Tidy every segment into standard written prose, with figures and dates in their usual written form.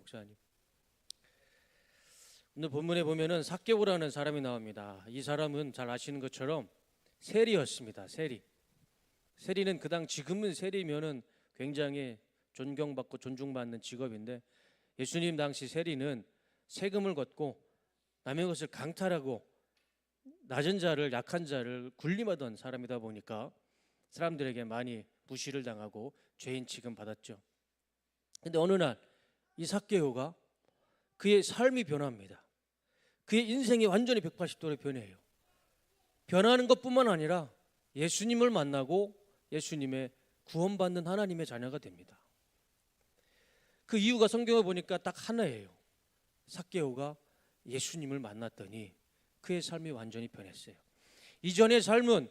목사님. 오늘 본문에 보면은 삭개오라는 사람이 나옵니다. 이 사람은 잘 아시는 것처럼 세리였습니다. 세리는 그당 지금은 세리면은 굉장히 존경받고 존중받는 직업인데, 예수님 당시 세리는 세금을 걷고 남의 것을 강탈하고 낮은 자를, 약한 자를 군림하던 사람이다 보니까 사람들에게 많이 무시를 당하고 죄인 취급받았죠. 근데 어느 날 이 삭개오가 그의 삶이 변합니다. 그의 인생이 완전히 180도로 변해요. 변하는 것뿐만 아니라 예수님을 만나고 예수님의 구원받는 하나님의 자녀가 됩니다. 그 이유가 성경을 보니까 딱 하나예요. 삭개오가 예수님을 만났더니 그의 삶이 완전히 변했어요. 이전의 삶은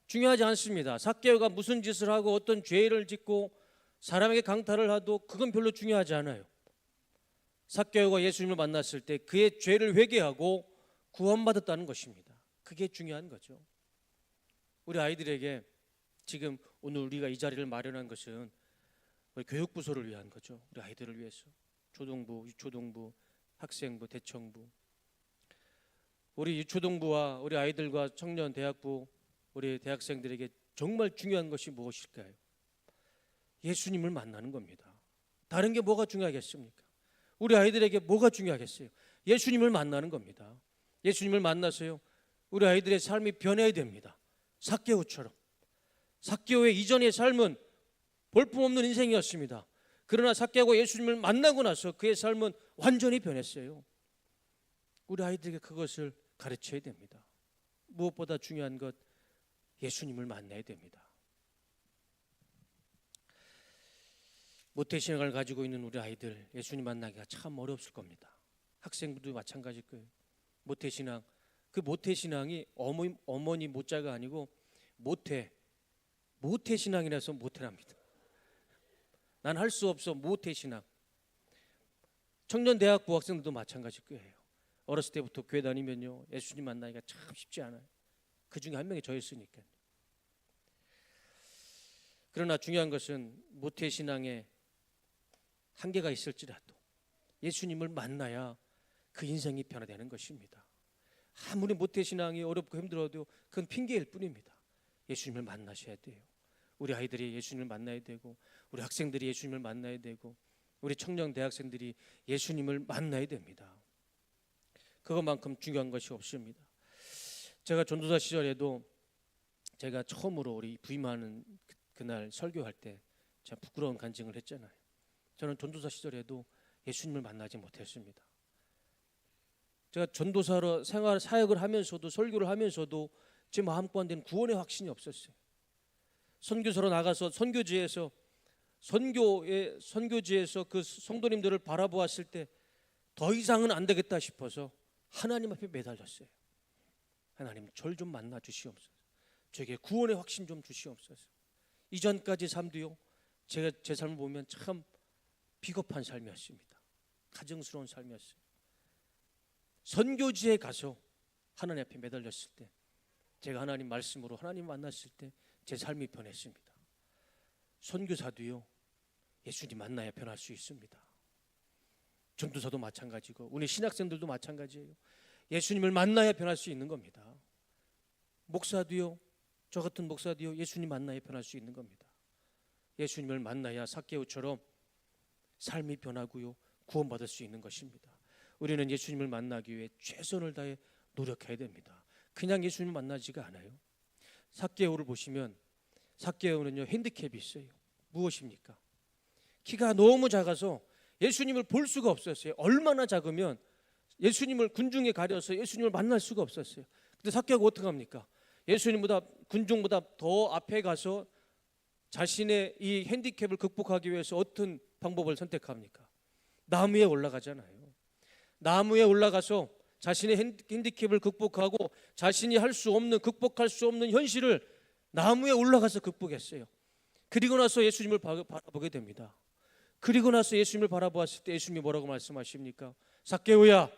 중요하지 않습니다. 삭개오가 무슨 짓을 하고 어떤 죄를 짓고 사람에게 강탈을 하도 그건 별로 중요하지 않아요. 삭개오가 예수님을 만났을 때 그의 죄를 회개하고 구원받았다는 것입니다. 그게 중요한 거죠. 우리 아이들에게 지금 오늘 우리가 이 자리를 마련한 것은 우리 교육부서를 위한 거죠. 우리 아이들을 위해서. 초등부, 유초등부, 학생부, 대청부. 우리 유초등부와 우리 아이들과 청년 대학부, 우리 대학생들에게 정말 중요한 것이 무엇일까요? 예수님을 만나는 겁니다. 다른 게 뭐가 중요하겠습니까? 우리 아이들에게 뭐가 중요하겠어요? 예수님을 만나는 겁니다. 예수님을 만나서요, 우리 아이들의 삶이 변해야 됩니다. 삭개오처럼. 삭개오의 이전의 삶은 볼품없는 인생이었습니다. 그러나 삭개오가 예수님을 만나고 나서 그의 삶은 완전히 변했어요. 우리 아이들에게 그것을 가르쳐야 됩니다. 무엇보다 중요한 것, 예수님을 만나야 됩니다. 모태신앙을 가지고 있는 우리 아이들, 예수님 만나기가 참 어렵을 겁니다. 학생들도 마찬가지일 거예요. 모태신앙, 그 모태신앙이 어머니 모자가 아니고 모태신앙이라서 모태랍니다. 난 할 수 없어, 모태신앙. 청년대학부 학생들도 마찬가지일 거예요. 어렸을 때부터 교회 다니면요, 예수님 만나기가 참 쉽지 않아요. 그 중에 한 명이 저였으니까요. 그러나 중요한 것은 모태신앙에 한계가 있을지라도 예수님을 만나야 그 인생이 변화되는 것입니다. 아무리 모태신앙이 어렵고 힘들어도 그건 핑계일 뿐입니다. 예수님을 만나셔야 돼요. 우리 아이들이 예수님을 만나야 되고, 우리 학생들이 예수님을 만나야 되고, 우리 청년 대학생들이 예수님을 만나야 됩니다. 그것만큼 중요한 것이 없습니다. 제가 전도사 시절에도 제가 처음으로 우리 부임하는 그날 설교할 때 참 부끄러운 간증을 했잖아요. 저는 전도사 시절에도 예수님을 만나지 못했습니다. 제가 전도사로 사역을 하면서도, 설교를 하면서도 제 마음가운데는 구원의 확신이 없었어요. 선교사로 나가서 선교지에서 그 성도님들을 바라보았을 때 더 이상은 안 되겠다 싶어서 하나님 앞에 매달렸어요. 하나님, 절 좀 만나 주시옵소서. 저에게 구원의 확신 좀 주시옵소서. 이전까지 삶도요, 제가 제 삶을 보면 참 비겁한 삶이었습니다. 가증스러운 삶이었어요. 선교지에 가서 하나님 앞에 매달렸을 때, 제가 하나님 말씀으로 하나님 만났을 때 제 삶이 변했습니다. 선교사도요, 예수님 만나야 변할 수 있습니다. 전도사도 마찬가지고 우리 신학생들도 마찬가지예요. 예수님을 만나야 변할 수 있는 겁니다. 목사도요, 저 같은 목사도요, 예수님 만나야 변할 수 있는 겁니다. 예수님을 만나야 삭개오처럼 삶이 변하고요, 구원받을 수 있는 것입니다. 우리는 예수님을 만나기 위해 최선을 다해 노력해야 됩니다. 그냥 예수님을 만나지가 않아요. 삭개오를 보시면, 삭개오는요, 핸디캡이 있어요. 무엇입니까? 키가 너무 작아서 예수님을 볼 수가 없었어요. 얼마나 작으면 예수님을 군중에 가려서 예수님을 만날 수가 없었어요. 근데 삭개오가 어떻게 합니까? 예수님보다, 군중보다 더 앞에 가서 자신의 이 핸디캡을 극복하기 위해서 어떤 방법을 선택합니까? 나무에 올라가잖아요. 나무에 올라가서 자신의 핸디캡을 극복하고 자신이 할 수 없는, 극복할 수 없는 현실을 나무에 올라가서 극복했어요. 그리고 나서 예수님을 바라보게 됩니다. 그리고 나서 예수님을 바라보았을 때 예수님이 뭐라고 말씀하십니까? 삭개오야,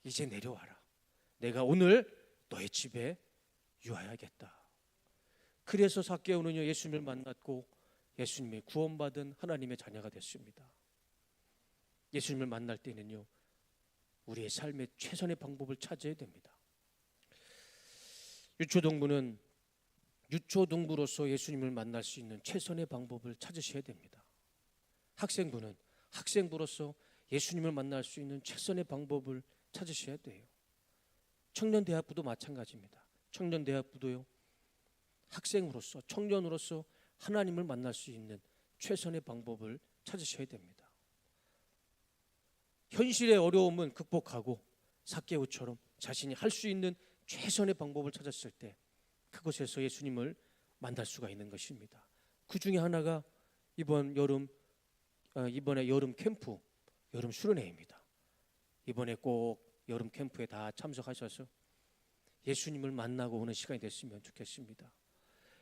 이제 내려와라. 내가 오늘 너의 집에 유하야겠다. 그래서 삭개오는요, 예수님을 만났고 예수님의 구원받은 하나님의 자녀가 됐습니다. 예수님을 만날 때는요, 우리의 삶의 최선의 방법을 찾아야 됩니다. 유초동부는 유초동부로서 예수님을 만날 수 있는 최선의 방법을 찾으셔야 됩니다. 학생부는 학생부로서 예수님을 만날 수 있는 최선의 방법을 찾으셔야 돼요. 청년대학부도 마찬가지입니다. 청년대학부도요, 학생으로서 청년으로서 하나님을 만날 수 있는 최선의 방법을 찾으셔야 됩니다. 현실의 어려움은 극복하고 삭개오처럼 자신이 할 수 있는 최선의 방법을 찾았을 때 그곳에서 예수님을 만날 수가 있는 것입니다. 그 중에 하나가 이번에 여름 캠프, 여름 수련회입니다. 이번에 꼭 여름 캠프에 다 참석하셔서 예수님을 만나고 오는 시간이 됐으면 좋겠습니다.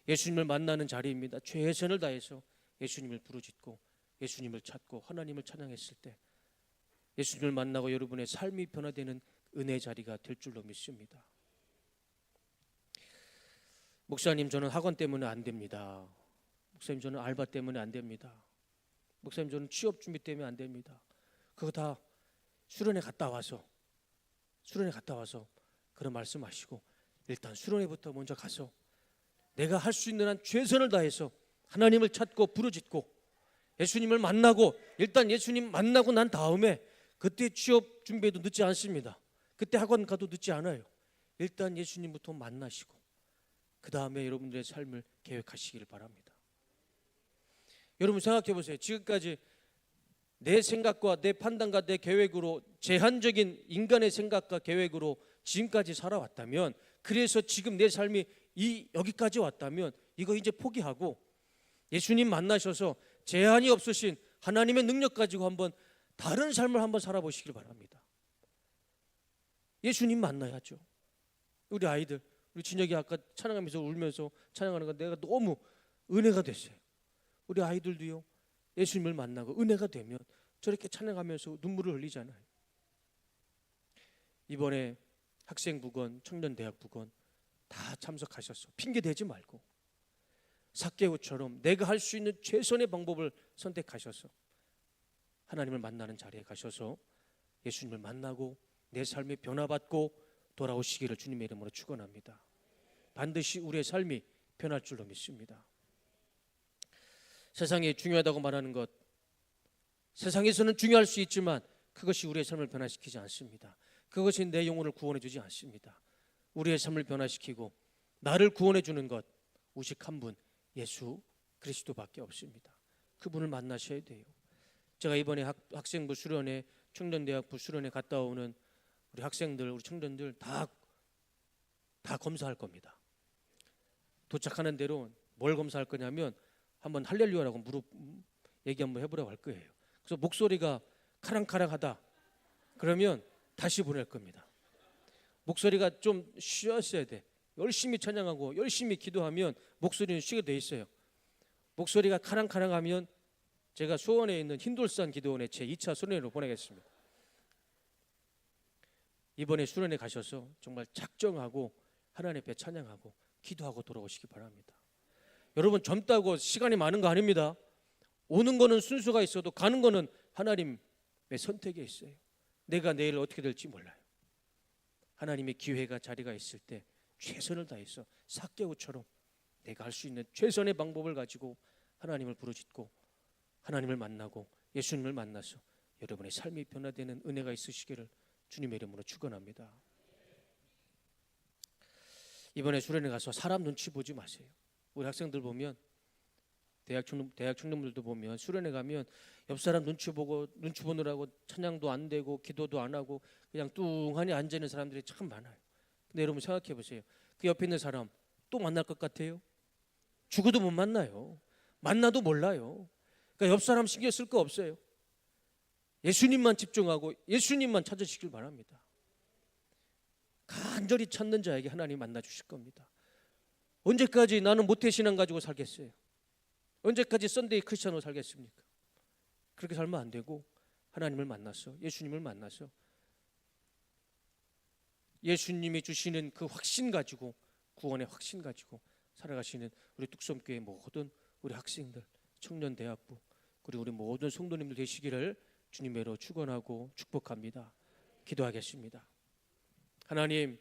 예수님을 만나는 자리입니다. 최선을 다해서 예수님을 부르짖고 예수님을 찾고 하나님을 찬양했을 때 예수님을 만나고 여러분의 삶이 변화되는 은혜의 자리가 될 줄로 믿습니다. 목사님, 저는 학원 때문에 안 됩니다. 목사님, 저는 알바 때문에 안 됩니다. 목사님, 저는 취업 준비 때문에 안 됩니다. 그거 다 수련회 갔다 와서 그런 말씀하시고 일단 수련회부터 먼저 가서 내가 할 수 있는 한 최선을 다해서 하나님을 찾고 부르짖고 예수님을 만나고 일단 예수님 만나고 난 다음에 그때 취업 준비해도 늦지 않습니다. 그때 학원 가도 늦지 않아요. 일단 예수님부터 만나시고 그 다음에 여러분들의 삶을 계획하시기를 바랍니다. 여러분 생각해 보세요. 지금까지 내 생각과 내 판단과 내 계획으로 제한적인 인간의 생각과 계획으로 지금까지 살아왔다면, 그래서 지금 내 삶이 여기까지 왔다면 이거 이제 포기하고 예수님 만나셔서 제한이 없으신 하나님의 능력 가지고 한번 다른 삶을 한번 살아보시길 바랍니다. 예수님 만나야죠. 우리 아이들, 우리 진혁이 아까 찬양하면서 울면서 찬양하는 거 내가 너무 은혜가 됐어요. 우리 아이들도요, 예수님을 만나고 은혜가 되면 저렇게 찬양하면서 눈물을 흘리잖아요. 이번에 학생부건, 청년대학부건 다 참석하셔서 핑계 대지 말고 삭개오처럼 내가 할 수 있는 최선의 방법을 선택하셔서 하나님을 만나는 자리에 가셔서 예수님을 만나고 내 삶이 변화받고 돌아오시기를 주님의 이름으로 축원합니다. 반드시 우리의 삶이 변할 줄로 믿습니다. 세상에 중요하다고 말하는 것, 세상에서는 중요할 수 있지만 그것이 우리의 삶을 변화시키지 않습니다. 그것이 내 영혼을 구원해 주지 않습니다. 우리의 삶을 변화시키고 나를 구원해 주는 것, 오직 한 분, 예수 그리스도밖에 없습니다. 그분을 만나셔야 돼요. 제가 이번에 학생부 수련회, 청년대학부 수련회 갔다 오는 우리 학생들, 우리 청년들 다 검사할 겁니다. 도착하는 대로 뭘 검사할 거냐면 한번 할렐루야라고 얘기 한번 해보라고 할 거예요. 그래서 목소리가 카랑카랑하다 그러면 다시 보낼 겁니다. 목소리가 좀 쉬었어야 돼. 열심히 찬양하고 열심히 기도하면 목소리는 쉬게 돼 있어요. 목소리가 카랑카랑하면 제가 수원에 있는 흰돌산 기도원에 제 2차 수련회로 보내겠습니다. 이번에 수련회 가셔서 정말 작정하고 하나님 앞에 찬양하고 기도하고 돌아오시기 바랍니다. 여러분, 젊다고 시간이 많은 거 아닙니다. 오는 거는 순서가 있어도 가는 거는 하나님의 선택에 있어요. 내가 내일 어떻게 될지 몰라요. 하나님의 기회가 자리가 있을 때 최선을 다해서 삭개오처럼 내가 할 수 있는 최선의 방법을 가지고 하나님을 부르짖고 하나님을 만나고 예수님을 만나서 여러분의 삶이 변화되는 은혜가 있으시기를 주님의 이름으로 축원합니다. 이번에 수련회 가서 사람 눈치 보지 마세요. 우리 학생들 보면 대학 청년들도 보면 수련회 가면 옆 사람 눈치 보느라고 찬양도 안 되고 기도도 안 하고 그냥 뚱하니 앉아 있는 사람들이 참 많아요. 근데 여러분 생각해 보세요. 그 옆에 있는 사람 또 만날 것 같아요? 죽어도 못 만나요. 만나도 몰라요. 그러니까 옆 사람 신경 쓸 거 없어요. 예수님만 집중하고 예수님만 찾으시길 바랍니다. 간절히 찾는 자에게 하나님 만나 주실 겁니다. 언제까지 나는 모태신앙 가지고 살겠어요? 언제까지 썬데이 크리스찬으로 살겠습니까? 그렇게 살면 안 되고 하나님을 만나서 예수님을 만나서 예수님이 주시는 그 확신 가지고 구원의 확신 가지고 살아가시는 우리 뚝섬교회 모든 우리 학생들, 청년대학부 그리고 우리 모든 성도님들 되시기를 주님의로 축원하고 축복합니다. 기도하겠습니다. 하나님,